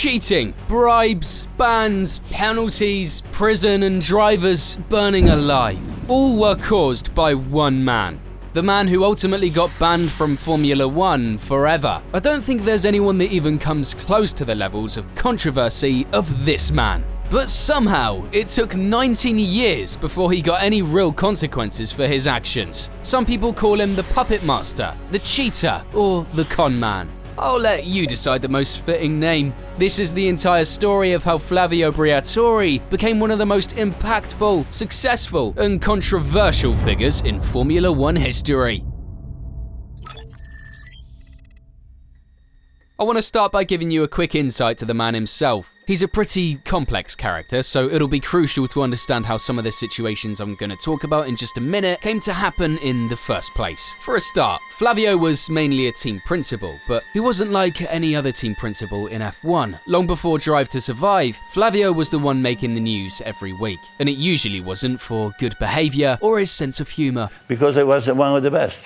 cheating, bribes, bans, penalties, prison, and drivers burning alive. All were caused by one man. The man who ultimately got banned from Formula One forever. I don't think there's anyone that even comes close to the levels of controversy of this man. But somehow, it took 19 years before he got any real consequences for his actions. Some people call him the puppet master, the cheater, or the con man. I'll let you decide the most fitting name. This is the entire story of how Flavio Briatore became one of the most impactful, successful, and controversial figures in Formula One history. I want to start by giving you a quick insight to the man himself. He's a pretty complex character, so it'll be crucial to understand how some of the situations I'm going to talk about in just a minute came to happen in the first place. For a start, Flavio was mainly a team principal, but he wasn't like any other team principal in F1. Long before Drive to Survive, Flavio was the one making the news every week, and it usually wasn't for good behavior or his sense of humor. Because I was one of the best,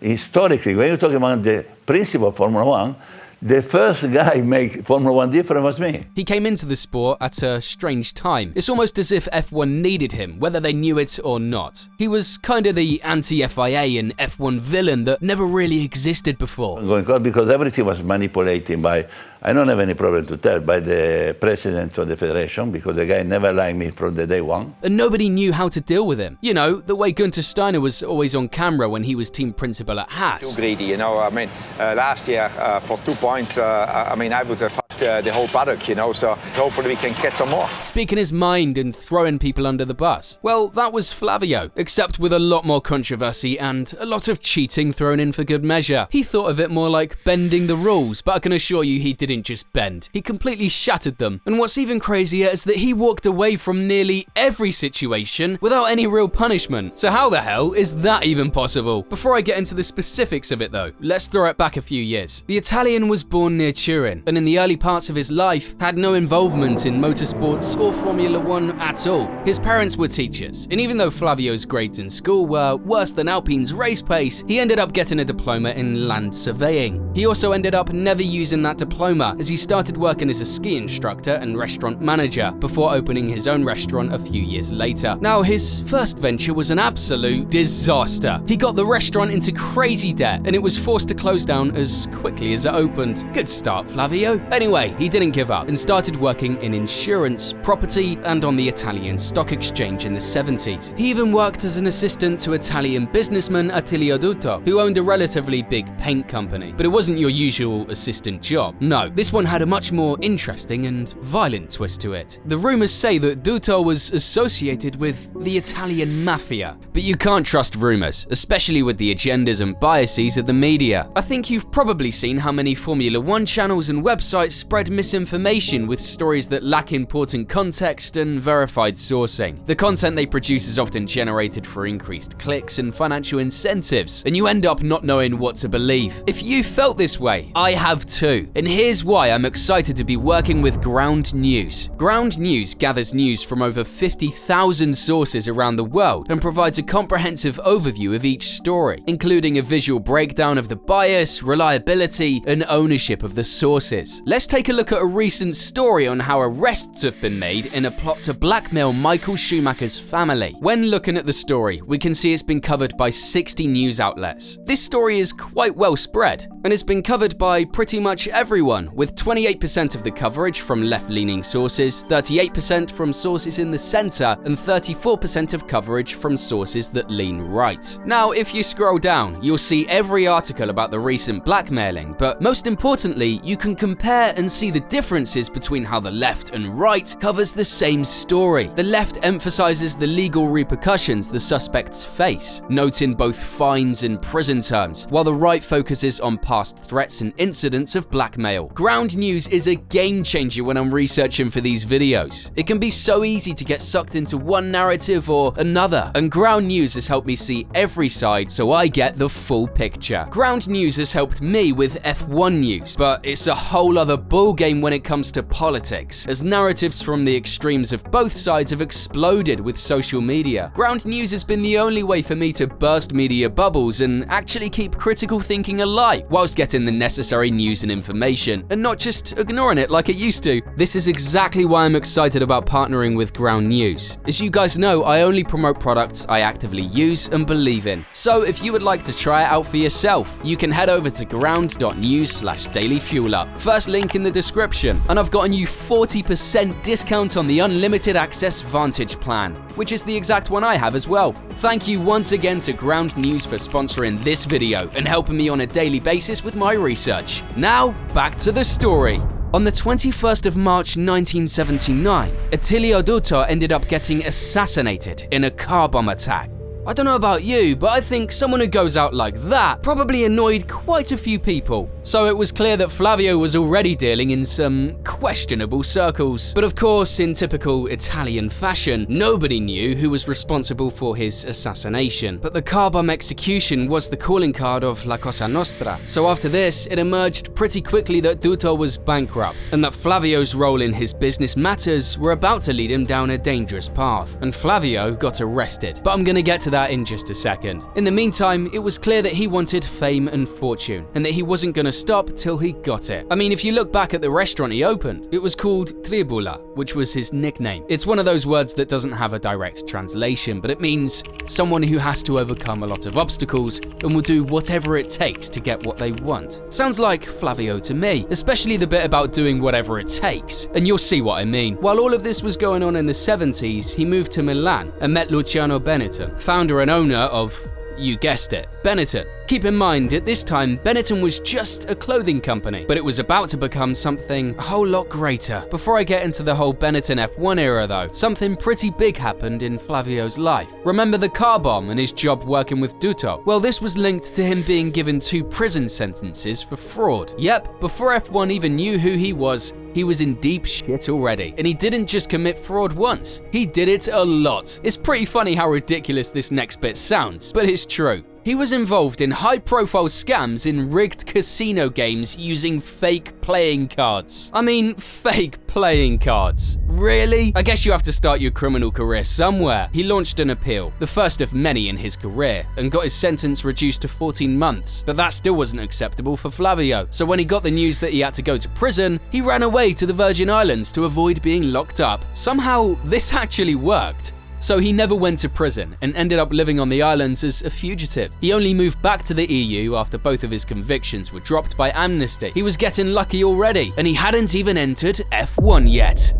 Historically, when you're talking about the principal of Formula One, the first guy make Formula One different was me. He came into the sport at a strange time. It's almost as if F1 needed him, whether they knew it or not. He was kind of the anti-FIA and F1 villain that never really existed before. Because everything was manipulated by, I don't have any problem to tell, by the president of the federation, because the guy never liked me from the day one. And nobody knew how to deal with him. You know, the way Günther Steiner was always on camera when he was team principal at Haas. Too greedy, last year for 2 points, I would have fucked the whole paddock, so hopefully we can get some more. Speaking his mind and throwing people under the bus. Well, that was Flavio, except with a lot more controversy and a lot of cheating thrown in for good measure. He thought of it more like bending the rules, but I can assure you he didn't just bend. He completely shattered them. And what's even crazier is that he walked away from nearly every situation without any real punishment. So how the hell is that even possible? Before I get into the specifics of it though, let's throw it back a few years. The Italian was born near Turin, and in the early parts of his life had no involvement in motorsports or Formula One at all. His parents were teachers, and even though Flavio's grades in school were worse than Alpine's race pace, he ended up getting a diploma in land surveying. He also ended up never using that diploma, as he started working as a ski instructor and restaurant manager before opening his own restaurant a few years later. Now, his first venture was an absolute disaster. He got the restaurant into crazy debt, and it was forced to close down as quickly as it opened. Good start, Flavio. Anyway, he didn't give up and started working in insurance, property, and on the Italian stock exchange in the 70s. He even worked as an assistant to Italian businessman Attilio Dutto, who owned a relatively big paint company. But it wasn't your usual assistant job. No, this one had a much more interesting and violent twist to it. The rumors say that Dutto was associated with the Italian mafia, but you can't trust rumors, especially with the agendas and biases of the media. I think you've probably seen how many Formula One channels and websites spread misinformation with stories that lack important context and verified sourcing. The content they produce is often generated for increased clicks and financial incentives, and you end up not knowing what to believe. If you felt this way, I have too, and here's why I'm excited to be working with Ground News. Ground News gathers news from over 50,000 sources around the world and provides a comprehensive overview of each story, including a visual breakdown of the bias, reliability, and ownership of the sources. Let's take a look at a recent story on how arrests have been made in a plot to blackmail Michael Schumacher's family. When looking at the story, we can see it's been covered by 60 news outlets. This story is quite well spread, and it's been covered by pretty much everyone, with 28% of the coverage from left-leaning sources, 38% from sources in the center, and 34% of coverage from sources that lean right. Now, if you scroll down, you'll see every article about the recent blackmailing, but most importantly, you can compare and see the differences between how the left and right covers the same story. The left emphasizes the legal repercussions the suspects face, noting both fines and prison terms, while the right focuses on past threats and incidents of blackmail. Ground News is a game changer when I'm researching for these videos. It can be so easy to get sucked into one narrative or another, and Ground News has helped me see every side so I get the full picture. Ground News has helped me with F1 news, but it's a whole other ballgame when it comes to politics, as narratives from the extremes of both sides have exploded with social media. Ground News has been the only way for me to burst media bubbles and actually keep critical thinking alive whilst getting the necessary news and information. and not just ignoring it like it used to. This is exactly why I'm excited about partnering with Ground News. As you guys know, I only promote products I actively use and believe in. So if you would like to try it out for yourself, you can head over to ground.news/dailyfuelup. First link in the description. And I've gotten you 40% discount on the Unlimited Access Vantage plan, which is the exact one I have as well. Thank you once again to Ground News for sponsoring this video and helping me on a daily basis with my research. Now, back to the story. On the 21st of March 1979, Attilio Duto ended up getting assassinated in a car bomb attack. I don't know about you, but I think someone who goes out like that probably annoyed quite a few people. So it was clear that Flavio was already dealing in some questionable circles. But of course, in typical Italian fashion, nobody knew who was responsible for his assassination. But the car bomb execution was the calling card of La Cosa Nostra. So after this, it emerged pretty quickly that Duto was bankrupt, and that Flavio's role in his business matters were about to lead him down a dangerous path. And Flavio got arrested. But I'm gonna get to that in just a second. In the meantime, it was clear that he wanted fame and fortune, and that he wasn't gonna stop till he got it. I mean, if you look back at the restaurant he opened, it was called Tribula, which was his nickname. It's one of those words that doesn't have a direct translation, but it means someone who has to overcome a lot of obstacles and will do whatever it takes to get what they want. Sounds like Flavio to me, especially the bit about doing whatever it takes, and you'll see what I mean. While all of this was going on in the 70s, he moved to Milan and met Luciano Benetton, founder and owner of, you guessed it, Benetton. Keep in mind, at this time, Benetton was just a clothing company, but it was about to become something a whole lot greater. Before I get into the whole Benetton F1 era though, something pretty big happened in Flavio's life. Remember the car bomb and his job working with Duto? Well, this was linked to him being given 2 prison sentences for fraud. Yep, before F1 even knew who he was in deep shit already. And he didn't just commit fraud once, he did it a lot. It's pretty funny how ridiculous this next bit sounds, but it's true. He was involved in high-profile scams in rigged casino games using fake playing cards. I mean, fake playing cards. Really? I guess you have to start your criminal career somewhere. He launched an appeal, the first of many in his career, and got his sentence reduced to 14 months. But that still wasn't acceptable for Flavio. So when he got the news that he had to go to prison, he ran away to the Virgin Islands to avoid being locked up. Somehow, this actually worked. So he never went to prison and ended up living on the islands as a fugitive. He only moved back to the EU after both of his convictions were dropped by amnesty. He was getting lucky already, and he hadn't even entered F1 yet.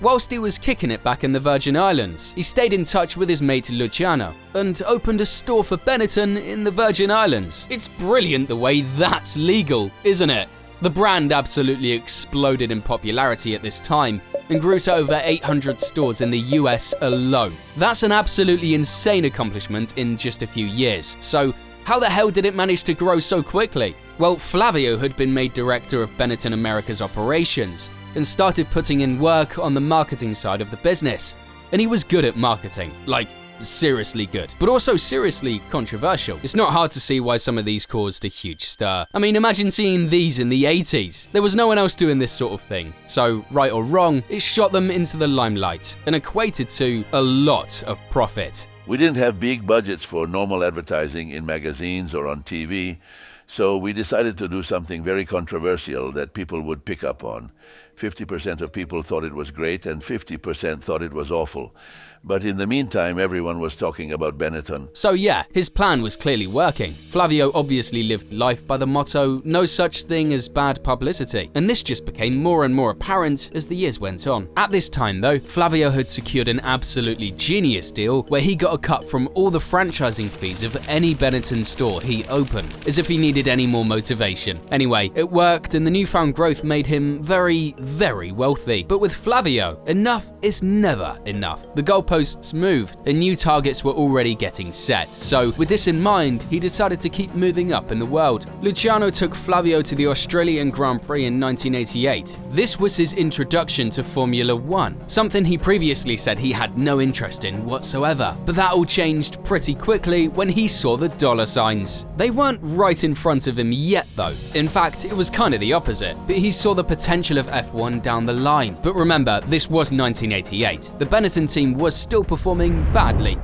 Whilst he was kicking it back in the Virgin Islands, he stayed in touch with his mate Luciano and opened a store for Benetton in the Virgin Islands. It's brilliant the way that's legal, isn't it? The brand absolutely exploded in popularity at this time and grew to over 800 stores in the US alone. That's an absolutely insane accomplishment in just a few years. So how the hell did it manage to grow so quickly? Well, Flavio had been made director of Benetton America's operations and started putting in work on the marketing side of the business. And he was good at marketing, like seriously good, but also seriously controversial. It's not hard to see why some of these caused a huge stir. I mean, imagine seeing these in the 80s. There was no one else doing this sort of thing. So, right or wrong, it shot them into the limelight and equated to a lot of profit. We didn't have big budgets for normal advertising in magazines or on TV, so we decided to do something very controversial that people would pick up on. 50% of people thought it was great and 50% thought it was awful. But in the meantime, everyone was talking about Benetton. So yeah, his plan was clearly working. Flavio obviously lived life by the motto, no such thing as bad publicity. And this just became more and more apparent as the years went on. At this time though, Flavio had secured an absolutely genius deal where he got a cut from all the franchising fees of any Benetton store he opened, as if he needed any more motivation. Anyway, it worked and the newfound growth made him very, very wealthy. But with Flavio, enough is never enough. The goalposts moved and new targets were already getting set. So with this in mind, he decided to keep moving up in the world. Luciano took Flavio to the Australian Grand Prix in 1988. This was his introduction to Formula 1, something he previously said he had no interest in whatsoever. But that all changed pretty quickly when he saw the dollar signs. They weren't right in front of him yet though. In fact, it was kind of the opposite. But he saw the potential of F1 down the line. But remember, this was 1988. The Benetton team was still performing badly.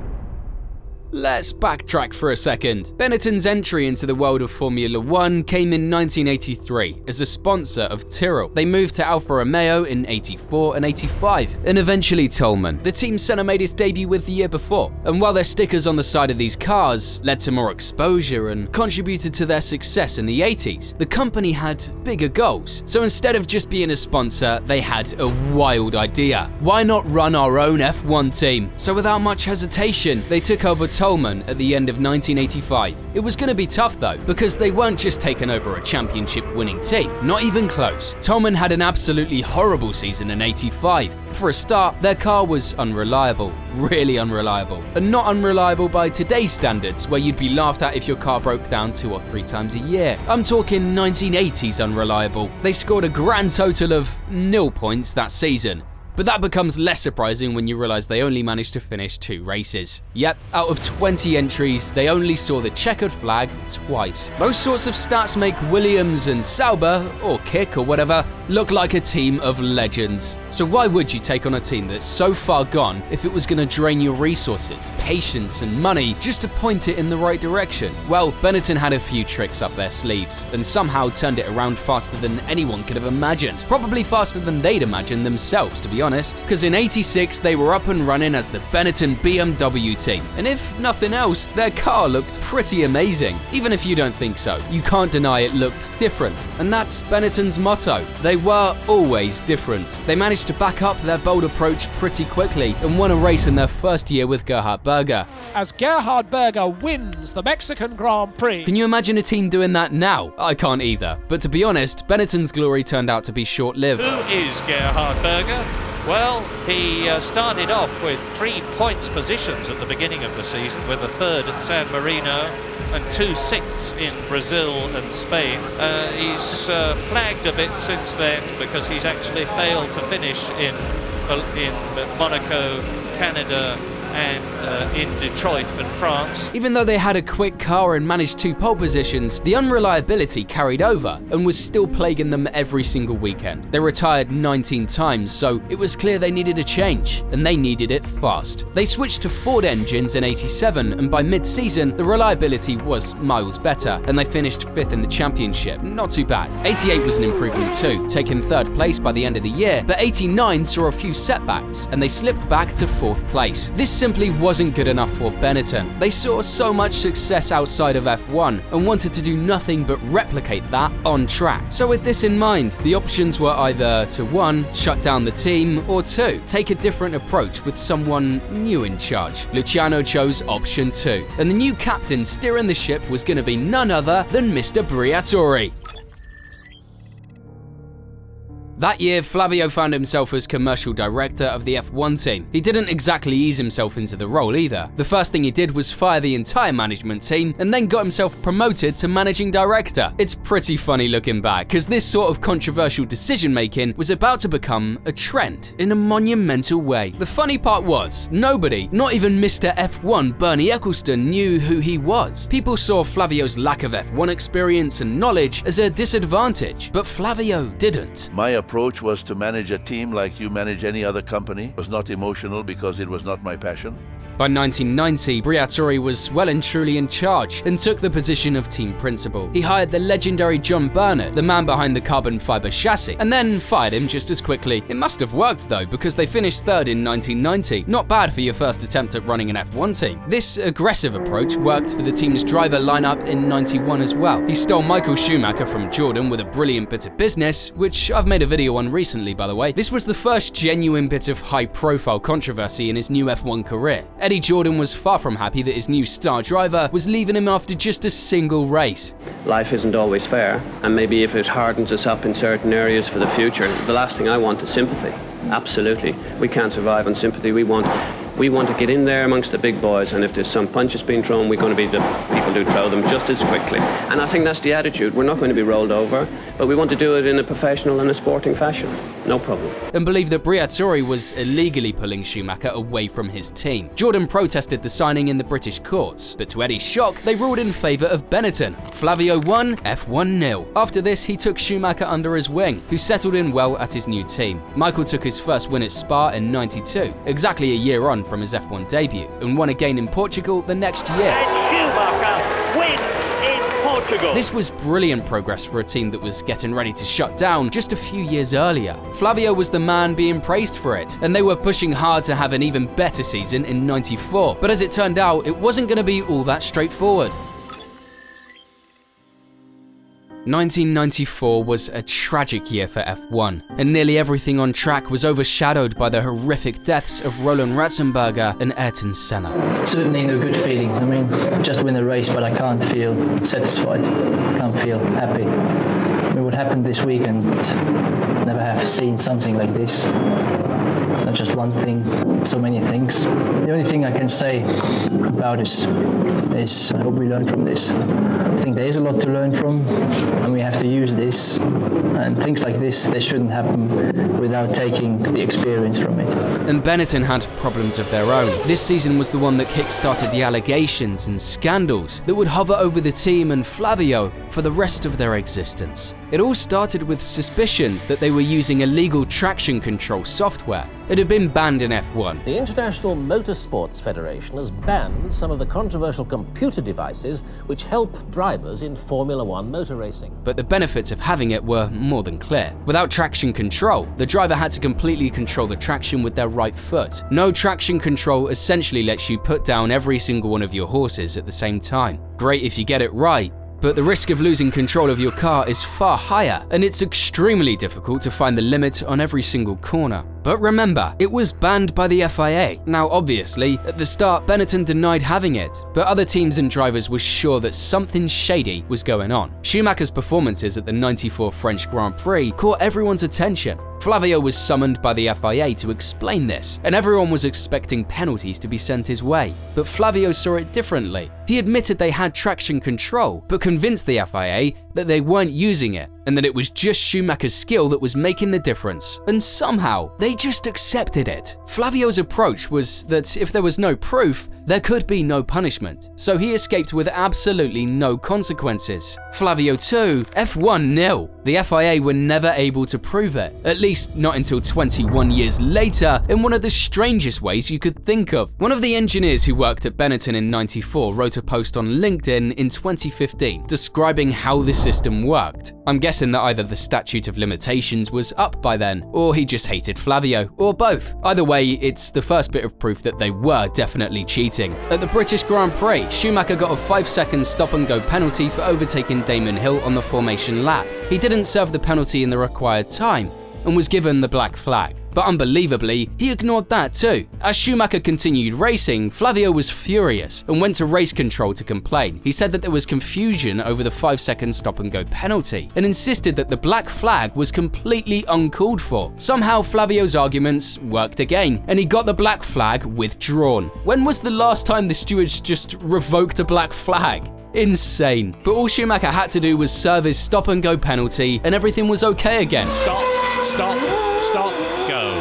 Let's backtrack for a second. Benetton's entry into the world of Formula 1 came in 1983 as a sponsor of Tyrrell. They moved to Alfa Romeo in 84 and 85, and eventually Toleman. The team Senna made its debut with the year before, and while their stickers on the side of these cars led to more exposure and contributed to their success in the 80s, the company had bigger goals. So instead of just being a sponsor, they had a wild idea. Why not run our own F1 team? So without much hesitation, they took over Toleman at the end of 1985. It was going to be tough though, because they weren't just taking over a championship-winning team, not even close. Toleman had an absolutely horrible season in 85. For a start, their car was unreliable, really unreliable, and not unreliable by today's standards, where you'd be laughed at if your car broke down 2 or 3 times a year. I'm talking 1980s unreliable. They scored a grand total of 0 points that season. But that becomes less surprising when you realize they only managed to finish 2 races. Yep, out of 20 entries, they only saw the checkered flag twice. Those sorts of stats make Williams and Sauber, or Kick or whatever, look like a team of legends. So why would you take on a team that's so far gone if it was going to drain your resources, patience and money just to point it in the right direction? Well, Benetton had a few tricks up their sleeves and somehow turned it around faster than anyone could have imagined. Probably faster than they'd imagined themselves, to be honest. Because in 86 they were up and running as the Benetton BMW team, and if nothing else, their car looked pretty amazing. Even if you don't think so, you can't deny it looked different, and that's Benetton's motto. They were always different. They managed to back up their bold approach pretty quickly and won a race in their first year with Gerhard Berger. As Gerhard Berger wins the Mexican Grand Prix. Can you imagine a team doing that now? I can't either. But to be honest, Benetton's glory turned out to be short-lived. Who is Gerhard Berger? Well, he started off with 3 points positions at the beginning of the season, with a 3rd at San Marino and 2 6ths in Brazil and Spain. He's flagged a bit since then because he's actually failed to finish in Monaco, Canada, and in Detroit and France. Even though they had a quick car and managed 2 pole positions, the unreliability carried over and was still plaguing them every single weekend. They retired 19 times, so it was clear they needed a change, and they needed it fast. They switched to Ford engines in 87, and by mid-season, the reliability was miles better, and they finished 5th in the championship. Not too bad. 88 was an improvement too, taking 3rd place by the end of the year, but 89 saw a few setbacks, and they slipped back to 4th place. This simply wasn't good enough for Benetton. They saw so much success outside of F1 and wanted to do nothing but replicate that on track. So with this in mind, the options were either to 1, shut down the team, or 2, take a different approach with someone new in charge. Luciano chose option 2, and the new captain steering the ship was going to be none other than Mr. Briatore. That year, Flavio found himself as commercial director of the F1 team. He didn't exactly ease himself into the role either. The first thing he did was fire the entire management team and then got himself promoted to managing director. It's pretty funny looking back, because this sort of controversial decision making was about to become a trend in a monumental way. The funny part was, nobody, not even Mr. F1 Bernie Ecclestone, knew who he was. People saw Flavio's lack of F1 experience and knowledge as a disadvantage, but Flavio didn't. My approach was to manage a team like you manage any other company. It was not emotional because it was not my passion. By 1990, Briatore was well and truly in charge and took the position of team principal. He hired the legendary John Burnett, the man behind the carbon fiber chassis, and then fired him just as quickly. It must have worked though, because they finished 3rd in 1990. Not bad for your first attempt at running an F1 team. This aggressive approach worked for the team's driver lineup in 91 as well. He stole Michael Schumacher from Jordan with a brilliant bit of business, which I've made a video on recently, by the way. This was the first genuine bit of high-profile controversy in his new F1 career. Eddie Jordan was far from happy that his new star driver was leaving him after just a single race. Life isn't always fair, and maybe if it hardens us up in certain areas for the future, the last thing I want is sympathy. Absolutely. We can't survive on sympathy. We want to get in there amongst the big boys, and if there's some punches being thrown, we're going to be the people who throw them just as quickly. And I think that's the attitude. We're not going to be rolled over, but we want to do it in a professional and a sporting fashion. No problem. And believe that Briatore was illegally pulling Schumacher away from his team. Jordan protested the signing in the British courts, but to Eddie's shock, they ruled in favour of Benetton. Flavio won, F1 0. After this, he took Schumacher under his wing, who settled in well at his new team. Michael took his first win at Spa in '92, exactly a year on from his F1 debut, and won again in Portugal the next year. And Schumacher wins in Portugal. This was brilliant progress for a team that was getting ready to shut down just a few years earlier. Flavio was the man being praised for it, and they were pushing hard to have an even better season in '94. But as it turned out, it wasn't going to be all that straightforward. 1994 was a tragic year for F1, and nearly everything on track was overshadowed by the horrific deaths of Roland Ratzenberger and Ayrton Senna. Certainly no good feelings. I mean, just win the race, but I can't feel satisfied. I can't feel happy. I mean, what happened this weekend, never have seen something like this. Not just one thing, so many things. The only thing I can say about this is I hope we learn from this. I think there is a lot to learn from, and we have to use this. And things like this, they shouldn't happen without taking the experience from it. And Benetton had problems of their own. This season was the one that kick-started the allegations and scandals that would hover over the team and Flavio for the rest of their existence. It all started with suspicions that they were using illegal traction control software. It had been banned in F1. The International Motorsports Federation has banned some of the controversial computer devices which help drivers in Formula One motor racing. But the benefits of having it were more than clear. Without traction control, the driver had to completely control the traction with their right foot. No traction control essentially lets you put down every single one of your horses at the same time. Great if you get it right, but the risk of losing control of your car is far higher, and it's extremely difficult to find the limit on every single corner. But remember, it was banned by the FIA. Now obviously, at the start Benetton denied having it, but other teams and drivers were sure that something shady was going on. Schumacher's performances at the '94 French Grand Prix caught everyone's attention. Flavio was summoned by the FIA to explain this, and everyone was expecting penalties to be sent his way. But Flavio saw it differently. He admitted they had traction control, but convinced the FIA that they weren't using it, and that it was just Schumacher's skill that was making the difference. And somehow, they just accepted it. Flavio's approach was that if there was no proof, there could be no punishment, so he escaped with absolutely no consequences. Flavio 2, F1 0. The FIA were never able to prove it, at least not until 21 years later, in one of the strangest ways you could think of. One of the engineers who worked at Benetton in '94 wrote a post on LinkedIn in 2015 describing how the system worked. I'm guessing that either the statute of limitations was up by then, or he just hated Flavio, or both. Either way, it's the first bit of proof that they were definitely cheating. At the British Grand Prix, Schumacher got a 5-second stop-and-go penalty for overtaking Damon Hill on the formation lap. He didn't serve the penalty in the required time, and was given the black flag. But unbelievably, he ignored that too. As Schumacher continued racing, Flavio was furious and went to race control to complain. He said that there was confusion over the 5-second stop-and-go penalty, and insisted that the black flag was completely uncalled for. Somehow Flavio's arguments worked again, and he got the black flag withdrawn. When was the last time the stewards just revoked a black flag? Insane. But all Schumacher had to do was serve his stop-and-go penalty, and everything was okay again. Stop, go.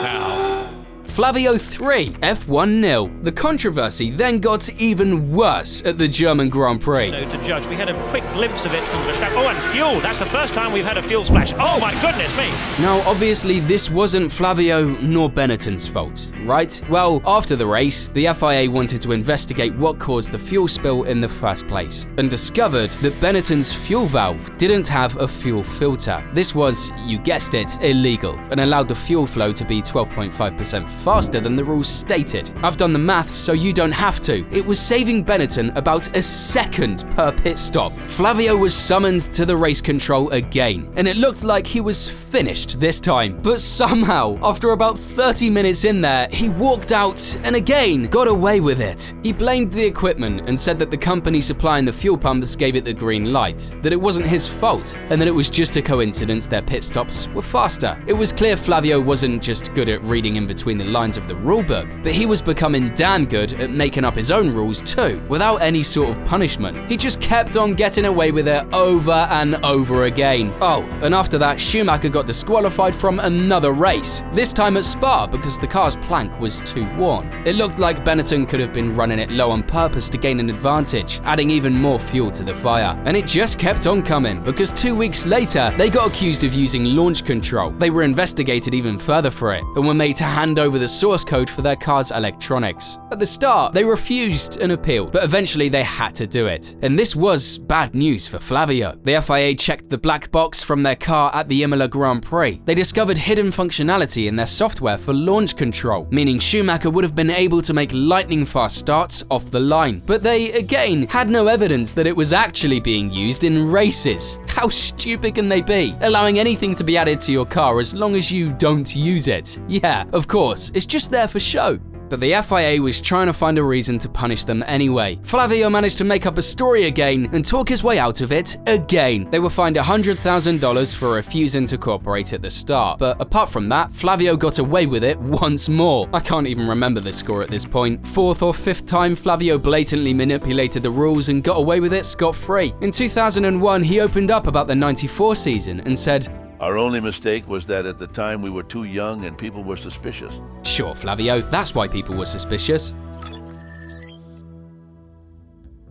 Now. Flavio 3, F1 0. The controversy then got even worse at the German Grand Prix. To judge, we had a quick glimpse of it from Verstappen. Oh, and fuel! That's the first time we've had a fuel splash. Oh my goodness me! Now, obviously, this wasn't Flavio nor Benetton's fault, right? Well, after the race, the FIA wanted to investigate what caused the fuel spill in the first place, and discovered that Benetton's fuel valve didn't have a fuel filter. This was, you guessed it, illegal, and allowed the fuel flow to be 12.5% faster than the rules stated. I've done the maths so you don't have to. It was saving Benetton about a second per pit stop. Flavio was summoned to the race control again, and it looked like he was finished this time. But somehow, after about 30 minutes in there, he walked out and again got away with it. He blamed the equipment and said that the company supplying the fuel pumps gave it the green light, that it wasn't his fault, and that it was just a coincidence their pit stops were faster. It was clear Flavio wasn't just good at reading in between the lines of the rulebook, but he was becoming damn good at making up his own rules too, without any sort of punishment. He just kept on getting away with it over and over again. Oh, and after that, Schumacher got disqualified from another race, this time at Spa because the car's plank tank was too worn. It looked like Benetton could have been running it low on purpose to gain an advantage, adding even more fuel to the fire. And it just kept on coming, because 2 weeks later, they got accused of using launch control. They were investigated even further for it, and were made to hand over the source code for their car's electronics. At the start, they refused an appeal, but eventually they had to do it. And this was bad news for Flavio. The FIA checked the black box from their car at the Imola Grand Prix. They discovered hidden functionality in their software for launch control, meaning Schumacher would have been able to make lightning-fast starts off the line. But they, again, had no evidence that it was actually being used in races. How stupid can they be? Allowing anything to be added to your car as long as you don't use it. Yeah, of course, it's just there for show. But the FIA was trying to find a reason to punish them anyway. Flavio managed to make up a story again and talk his way out of it again. They were fined $100,000 for refusing to cooperate at the start, but apart from that, Flavio got away with it once more. I can't even remember the score at this point. 4th or 5th time, Flavio blatantly manipulated the rules and got away with it scot-free. In 2001, he opened up about the '94 season and said, "Our only mistake was that at the time we were too young and people were suspicious." Sure, Flavio, that's why people were suspicious.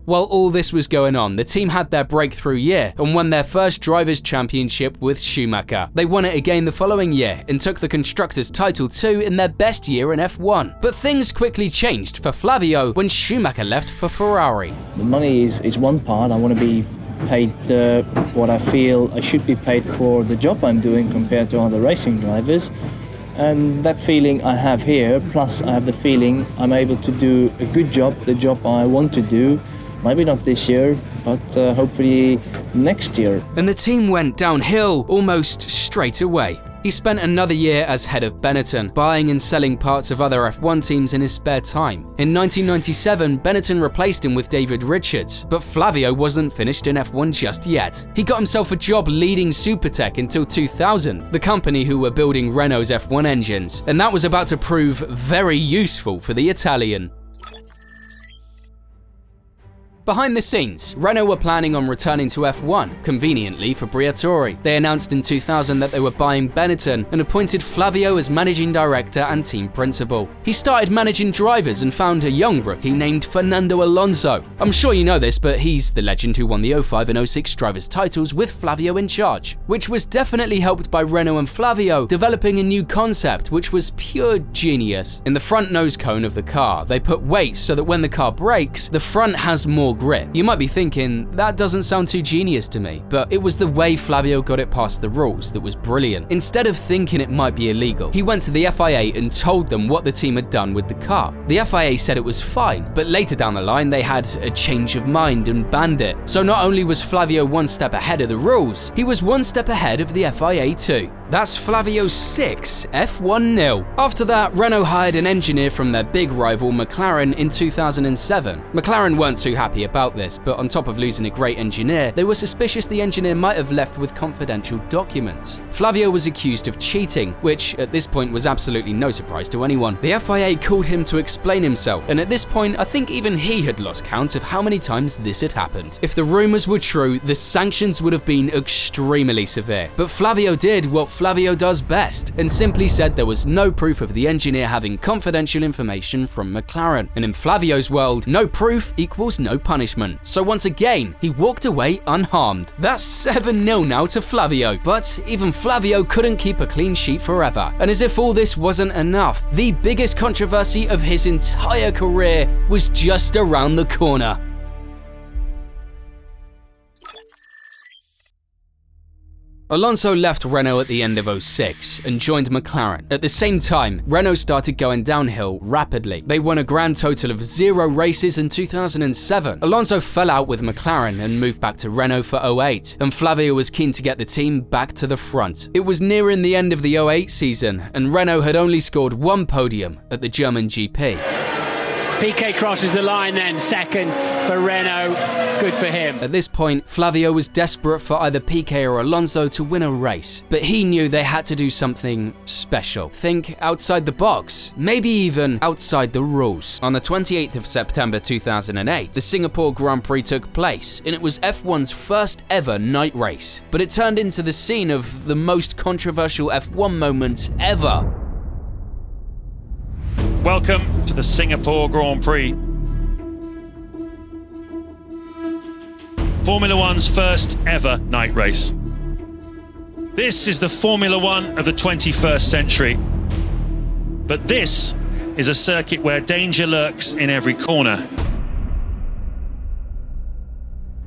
While all this was going on, the team had their breakthrough year and won their first Drivers' Championship with Schumacher. They won it again the following year and took the Constructors' title too in their best year in F1. But things quickly changed for Flavio when Schumacher left for Ferrari. The money is one part. I want to be paid what I feel I should be paid for the job I'm doing compared to other racing drivers. And that feeling I have here, plus I have the feeling I'm able to do a good job, the job I want to do. Maybe not this year, but hopefully next year. And the team went downhill almost straight away. He spent another year as head of Benetton, buying and selling parts of other F1 teams in his spare time. In 1997, Benetton replaced him with David Richards, but Flavio wasn't finished in F1 just yet. He got himself a job leading Supertech until 2000, the company who were building Renault's F1 engines, and that was about to prove very useful for the Italian. Behind the scenes, Renault were planning on returning to F1, conveniently for Briatore. They announced in 2000 that they were buying Benetton and appointed Flavio as managing director and team principal. He started managing drivers and found a young rookie named Fernando Alonso. I'm sure you know this, but he's the legend who won the 05 and 06 drivers' titles with Flavio in charge, which was definitely helped by Renault and Flavio developing a new concept which was pure genius. In the front nose cone of the car, they put weights so that when the car brakes, the front has more grip. You might be thinking, that doesn't sound too genius to me, but it was the way Flavio got it past the rules that was brilliant. Instead of thinking it might be illegal, he went to the FIA and told them what the team had done with the car. The FIA said it was fine, but later down the line they had a change of mind and banned it. So not only was Flavio one step ahead of the rules, he was one step ahead of the FIA too. That's Flavio's 6th F1 nil. After that, Renault hired an engineer from their big rival McLaren in 2007. McLaren weren't too happy about this, but on top of losing a great engineer, they were suspicious the engineer might have left with confidential documents. Flavio was accused of cheating, which at this point was absolutely no surprise to anyone. The FIA called him to explain himself, and at this point I think even he had lost count of how many times this had happened. If the rumors were true, the sanctions would have been extremely severe, but Flavio did what Flavio does best, and simply said there was no proof of the engineer having confidential information from McLaren. And in Flavio's world, no proof equals no punishment. So once again, he walked away unharmed. That's 7-0 now to Flavio, but even Flavio couldn't keep a clean sheet forever. And as if all this wasn't enough, the biggest controversy of his entire career was just around the corner. Alonso left Renault at the end of 06 and joined McLaren. At the same time, Renault started going downhill rapidly. They won a grand total of 0 races in 2007. Alonso fell out with McLaren and moved back to Renault for 08, and Flavio was keen to get the team back to the front. It was nearing the end of the 08 season, and Renault had only scored 1 podium at the German GP. Piquet crosses the line then, second for Renault. Good for him. At this point, Flavio was desperate for either Piquet or Alonso to win a race, but he knew they had to do something special. Think outside the box, maybe even outside the rules. On the 28th of September 2008, the Singapore Grand Prix took place, and it was F1's first ever night race. But it turned into the scene of the most controversial F1 moments ever. Welcome to the Singapore Grand Prix. Formula One's first ever night race. This is the Formula One of the 21st century. But this is a circuit where danger lurks in every corner.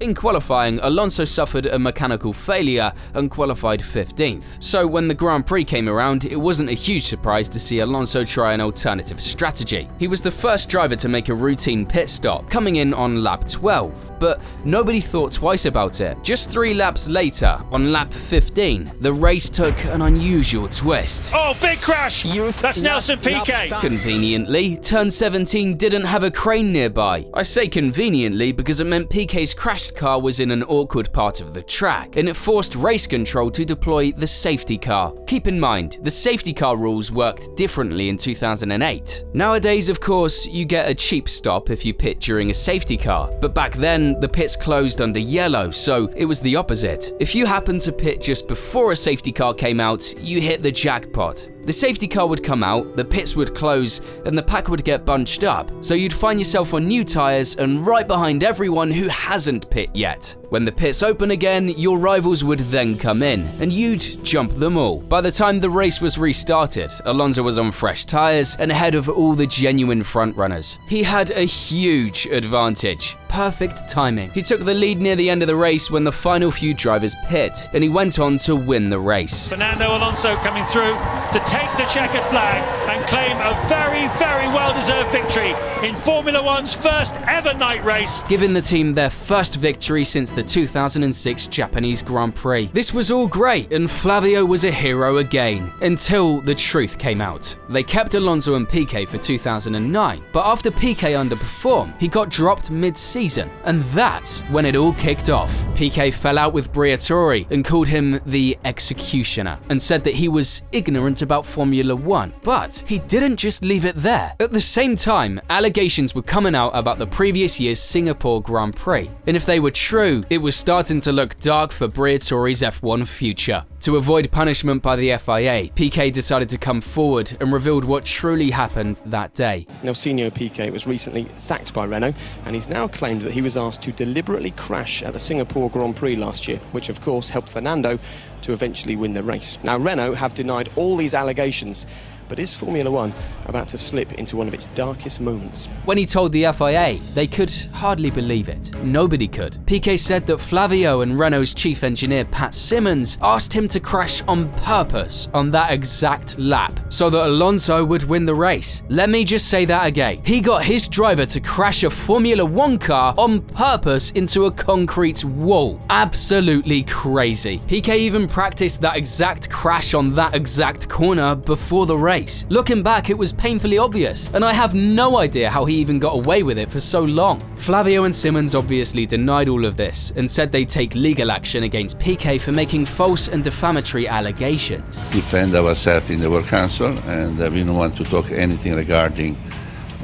In qualifying, Alonso suffered a mechanical failure and qualified 15th. So when the Grand Prix came around, it wasn't a huge surprise to see Alonso try an alternative strategy. He was the first driver to make a routine pit stop, coming in on lap 12. But nobody thought twice about it. Just 3 laps later, on lap 15, the race took an unusual twist. Oh, big crash! That's Nelson Piquet! Conveniently, turn 17 didn't have a crane nearby. I say conveniently because it meant Piquet's crashed car was in an awkward part of the track, and it forced race control to deploy the safety car. Keep in mind, the safety car rules worked differently in 2008. Nowadays, of course, you get a cheap stop if you pit during a safety car, but back then, the pits closed under yellow, so it was the opposite. If you happened to pit just before a safety car came out, you hit the jackpot. The safety car would come out, the pits would close, and the pack would get bunched up, so you'd find yourself on new tyres and right behind everyone who hasn't pit yet. When the pits open again, your rivals would then come in, and you'd jump them all. By the time the race was restarted, Alonso was on fresh tyres and ahead of all the genuine frontrunners. He had a huge advantage. Perfect timing. He took the lead near the end of the race when the final few drivers pit, and he went on to win the race. Fernando Alonso coming through to take the checkered flag and claim a very, very well-deserved victory in Formula One's first ever night race, giving the team their first victory since the 2006 Japanese Grand Prix. This was all great, and Flavio was a hero again, until the truth came out. They kept Alonso and Piquet for 2009, but after Piquet underperformed, he got dropped mid-season, and that's when it all kicked off. Piquet fell out with Briatore and called him the executioner, and said that he was ignorant about Formula One. But he didn't just leave it there. At the same time, allegations were coming out about the previous year's Singapore Grand Prix, and if they were true, it was starting to look dark for Briatore's F1 future. To avoid punishment by the FIA, Piquet decided to come forward and revealed what truly happened that day. Nelsinho Piquet was recently sacked by Renault, and he's now claimed that he was asked to deliberately crash at the Singapore Grand Prix last year, which of course helped Fernando to eventually win the race. Now, Renault have denied all these allegations, but is Formula One about to slip into one of its darkest moments? When he told the FIA, they could hardly believe it. Nobody could. Piquet said that Flavio and Renault's chief engineer Pat Simmons asked him to crash on purpose on that exact lap, so that Alonso would win the race. Let me just say that again. He got his driver to crash a Formula One car on purpose into a concrete wall. Absolutely crazy. Piquet even practiced that exact crash on that exact corner before the race. Looking back, it was painfully obvious, and I have no idea how he even got away with it for so long. Flavio and Simmons obviously denied all of this and said they'd take legal action against Piquet for making false and defamatory allegations. Defend ourselves in the World Council, and we don't want to talk anything regarding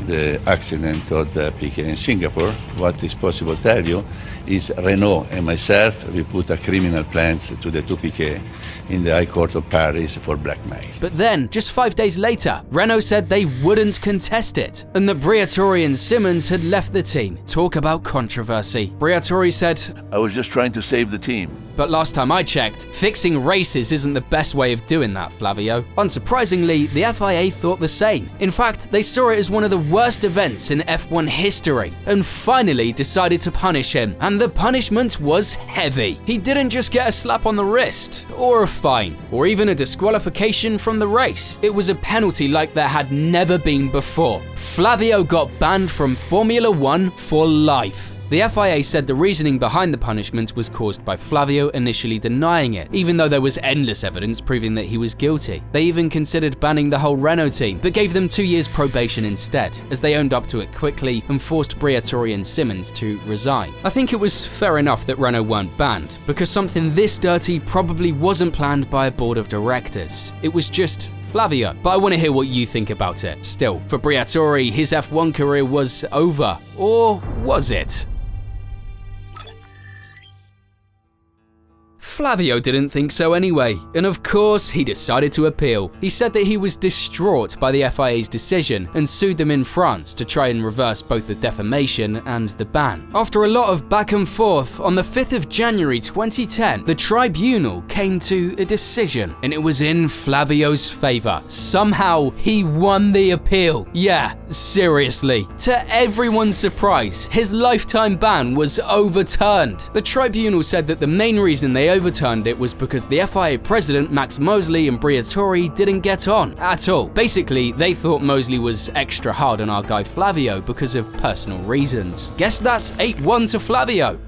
the accident of the Piquet in Singapore. What is possible to tell you is Renault and myself, we put a criminal plans to the two Piquet in the High Court of Paris for blackmail. But then, just 5 days later, Renault said they wouldn't contest it, and that Briatore and Simmons had left the team. Talk about controversy. Briatore said, "I was just trying to save the team." But last time I checked, fixing races isn't the best way of doing that, Flavio. Unsurprisingly, the FIA thought the same. In fact, they saw it as one of the worst events in F1 history, and finally decided to punish him. And the punishment was heavy. He didn't just get a slap on the wrist, or a fine, or even a disqualification from the race. It was a penalty like there had never been before. Flavio got banned from Formula One for life. The FIA said the reasoning behind the punishment was caused by Flavio initially denying it, even though there was endless evidence proving that he was guilty. They even considered banning the whole Renault team, but gave them 2 years probation instead, as they owned up to it quickly and forced Briatore and Simmons to resign. I think it was fair enough that Renault weren't banned, because something this dirty probably wasn't planned by a board of directors. It was just Flavio. But I want to hear what you think about it. Still, for Briatore, his F1 career was over. Or was it? Flavio didn't think so anyway, and of course he decided to appeal. He said that he was distraught by the FIA's decision and sued them in France to try and reverse both the defamation and the ban. After a lot of back and forth, on the 5th of January 2010, the tribunal came to a decision, and it was in Flavio's favor. Somehow, he won the appeal. Yeah, seriously. To everyone's surprise, his lifetime ban was overturned. The tribunal said that the main reason they overturned it was because the FIA president Max Mosley and Briatore didn't get on at all. Basically, they thought Mosley was extra hard on our guy Flavio because of personal reasons. Guess that's 8-1 to Flavio.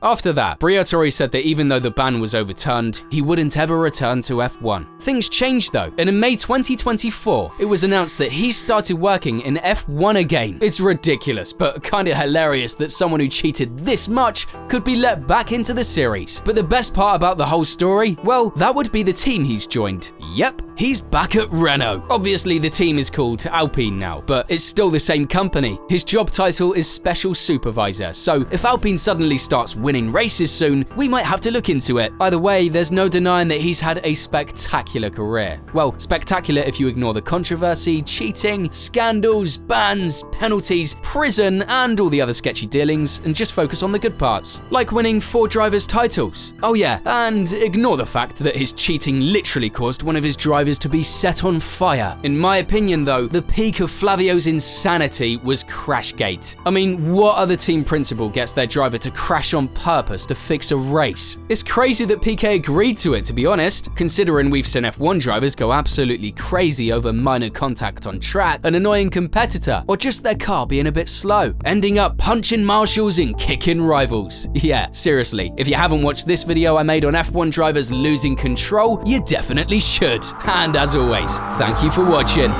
After that, Briatore said that even though the ban was overturned, he wouldn't ever return to F1. Things changed though, and in May 2024, it was announced that he started working in F1 again. It's ridiculous, but kinda hilarious that someone who cheated this much could be let back into the series. But the best part about the whole story, well, that would be the team he's joined. Yep, he's back at Renault. Obviously, the team is called Alpine now, but it's still the same company. His job title is Special Supervisor, so if Alpine suddenly starts winning races soon, we might have to look into it. Either way, there's no denying that he's had a spectacular career. Well, spectacular if you ignore the controversy, cheating, scandals, bans, penalties, prison, and all the other sketchy dealings, and just focus on the good parts, like winning 4 drivers' titles. Oh yeah, and ignore the fact that his cheating literally caused one of his drivers to be set on fire. In my opinion though, the peak of Flavio's insanity was Crashgate. I mean, what other team principal gets their driver to crash on purpose to fix a race? It's crazy that PK agreed to it, to be honest, considering we've seen F1 drivers go absolutely crazy over minor contact on track, an annoying competitor, or just their car being a bit slow, ending up punching marshals and kicking rivals. Yeah, seriously, if you haven't watched this video I made on F1 drivers losing control, you definitely should. And as always, thank you for watching.